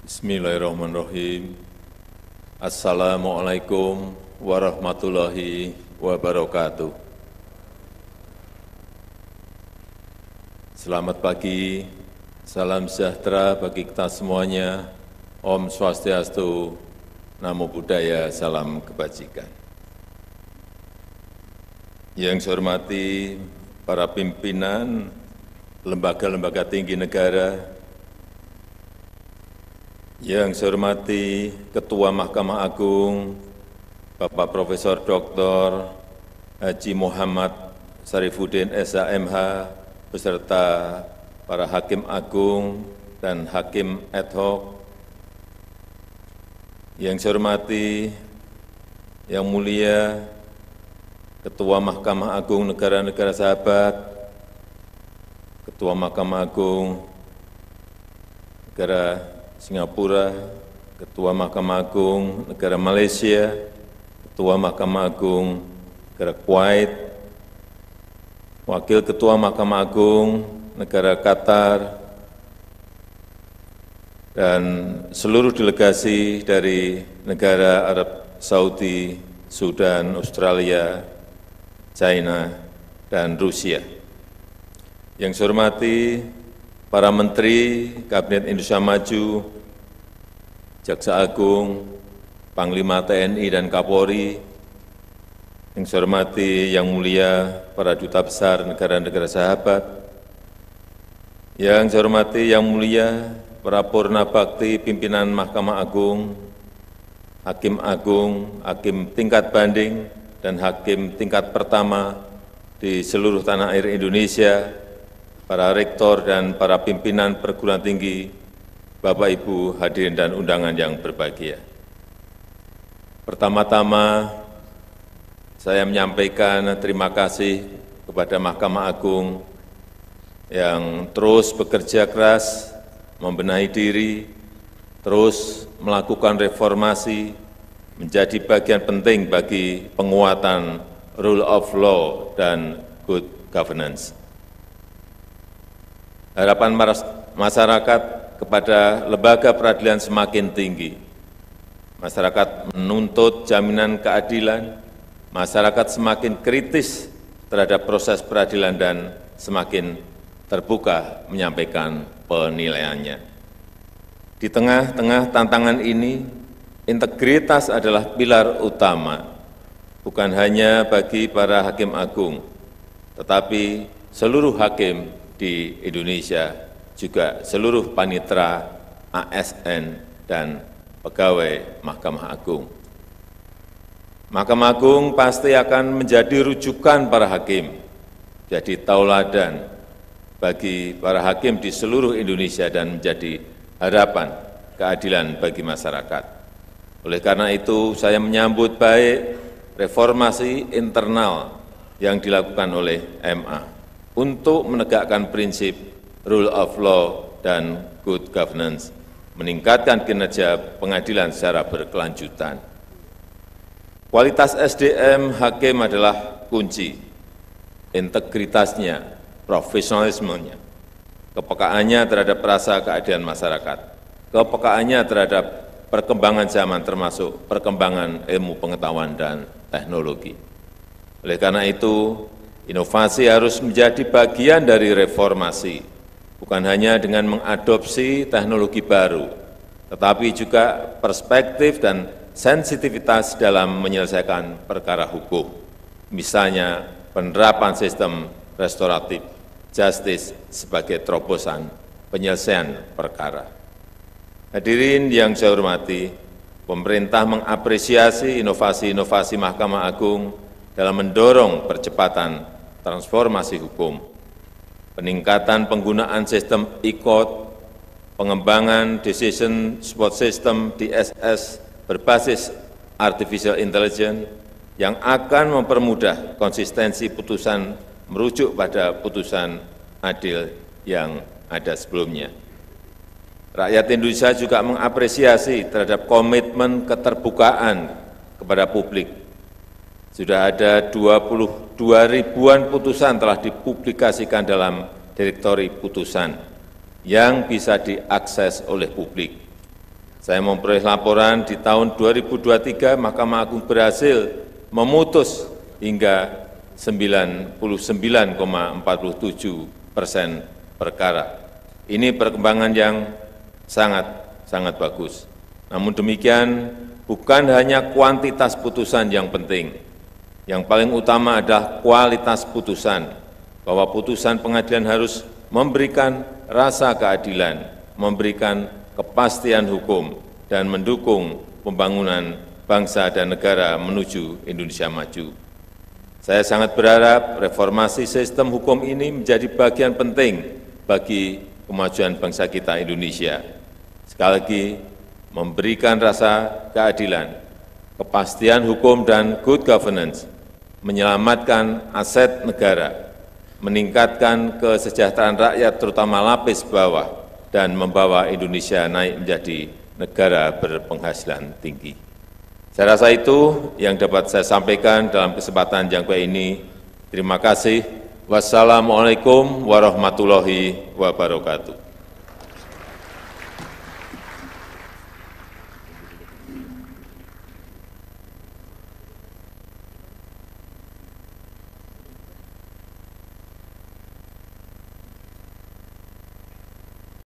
Bismillahirrahmanirrahim. Assalamualaikum warahmatullahi wabarakatuh. Selamat pagi, salam sejahtera bagi kita semuanya. Om Swastiastu, Namo Buddhaya, salam kebajikan. Yang saya hormati para pimpinan lembaga-lembaga tinggi negara, yang saya hormati Ketua Mahkamah Agung, Bapak Profesor Dr. Haji Muhammad Syarifuddin SH.MH, beserta para Hakim Agung dan Hakim ad hoc. Yang saya hormati Yang Mulia Ketua Mahkamah Agung Negara-Negara Sahabat, Ketua Mahkamah Agung Negara Singapura, Ketua Mahkamah Agung Negara Malaysia, Ketua Mahkamah Agung Negara Kuwait, Wakil Ketua Mahkamah Agung Negara Qatar, dan seluruh delegasi dari negara Arab Saudi, Sudan, Australia, China, dan Rusia. Yang saya hormati para Menteri Kabinet Indonesia Maju, Jaksa Agung, Panglima TNI dan Kapolri, yang saya hormati Yang Mulia para Duta Besar negara-negara sahabat, yang saya hormati Yang Mulia para Purna Bakti Pimpinan Mahkamah Agung, Hakim Agung, Hakim tingkat banding, dan Hakim tingkat pertama di seluruh tanah air Indonesia, para rektor dan para pimpinan perguruan tinggi, Bapak Ibu hadirin dan undangan yang berbahagia. Pertama-tama, saya menyampaikan terima kasih kepada Mahkamah Agung yang terus bekerja keras, membenahi diri, terus melakukan reformasi, menjadi bagian penting bagi penguatan rule of law dan good governance. Harapan masyarakat kepada lembaga peradilan semakin tinggi. Masyarakat menuntut jaminan keadilan, masyarakat semakin kritis terhadap proses peradilan dan semakin terbuka menyampaikan penilaiannya. Di tengah-tengah tantangan ini, integritas adalah pilar utama, bukan hanya bagi para hakim agung, tetapi seluruh hakim di Indonesia, juga seluruh panitera, ASN, dan pegawai Mahkamah Agung. Mahkamah Agung pasti akan menjadi rujukan para hakim, jadi tauladan bagi para hakim di seluruh Indonesia dan menjadi harapan keadilan bagi masyarakat. Oleh karena itu, saya menyambut baik reformasi internal yang dilakukan oleh MA untuk menegakkan prinsip rule of law dan good governance, meningkatkan kinerja pengadilan secara berkelanjutan. Kualitas SDM hakim adalah kunci, integritasnya, profesionalismenya, kepekaannya terhadap rasa keadilan masyarakat, kepekaannya terhadap perkembangan zaman termasuk perkembangan ilmu pengetahuan dan teknologi. Oleh karena itu, inovasi harus menjadi bagian dari reformasi, bukan hanya dengan mengadopsi teknologi baru, tetapi juga perspektif dan sensitivitas dalam menyelesaikan perkara hukum. Misalnya, penerapan sistem restoratif justice sebagai terobosan penyelesaian perkara. Hadirin yang saya hormati, pemerintah mengapresiasi inovasi-inovasi Mahkamah Agung dalam mendorong percepatan transformasi hukum, peningkatan penggunaan sistem e-court, pengembangan decision support system DSS berbasis artificial intelligence yang akan mempermudah konsistensi putusan merujuk pada putusan adil yang ada sebelumnya. Rakyat Indonesia juga mengapresiasi terhadap komitmen keterbukaan kepada publik. Sudah ada 22 ribuan putusan telah dipublikasikan dalam direktori putusan yang bisa diakses oleh publik. Saya memperoleh laporan di tahun 2023 Mahkamah Agung berhasil memutus hingga 99,47% perkara. Ini perkembangan yang sangat bagus. Namun demikian, bukan hanya kuantitas putusan yang penting. Yang paling utama adalah kualitas putusan, bahwa putusan pengadilan harus memberikan rasa keadilan, memberikan kepastian hukum, dan mendukung pembangunan bangsa dan negara menuju Indonesia maju. Saya sangat berharap reformasi sistem hukum ini menjadi bagian penting bagi kemajuan bangsa kita Indonesia. Sekali lagi, memberikan rasa keadilan, kepastian hukum dan good governance, menyelamatkan aset negara, meningkatkan kesejahteraan rakyat terutama lapis bawah, dan membawa Indonesia naik menjadi negara berpenghasilan tinggi. Saya rasa itu yang dapat saya sampaikan dalam kesempatan yang baik ini. Terima kasih. Wassalamualaikum warahmatullahi wabarakatuh.